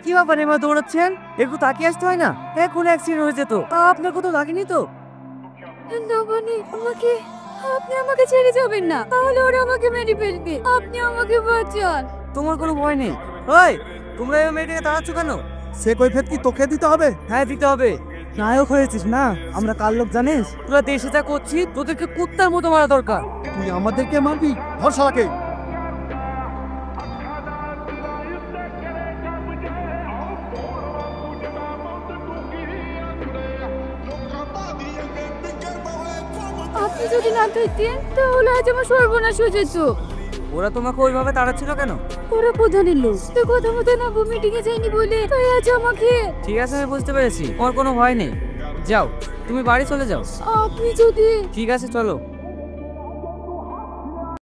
কি ব্যাপার এবার দৌড়াচ্ছেন? একটু তাকিয়ে আসতে হয় না? এখন অ্যাক্সিডেন্ট হয়ে যেত। আপনার কোথাও লাগেনি তো? আপনি আমাকে ছেড়ে যাবেন না, তাহলে ওরা আমাকে মেরে ফেলবে। আপনি আমাকে বাঁচান। তোমার কোনো ভয় নেই। ওই, তোমরা এই মেয়েটাকে তাড়াচ্ছ কেন? সে কৈফিয়ত কি তোকে দিতে হবে? হ্যাঁ, দিতে হবে। নায়ক হয়েছিস না, আমরা কার লোক জানিস? তোরা দেশে যা করছিস, তোদেরকে কুত্তার মতো মারা দরকার। তুই আমাদেরকে মারবি? ধর শালাকে। আপনি যদি না থাকতেন তাহলে আজ আমার সর্বনাশ হয়ে যেত। ওরা তোমাকে ওইভাবে তাড়াচ্ছিল কেন? ওরা প্রধানের লোক, তো কথা মতো না মিটিং এ যায়নি বলে তাই আজ আমাকে। ঠিক আছে, আমি বুঝতে পেরেছি। তোমার কোনো ভয় নেই। যাও, তুমি বাড়ি চলে যাও। আপনি যদি ঠিক আছে, চলো।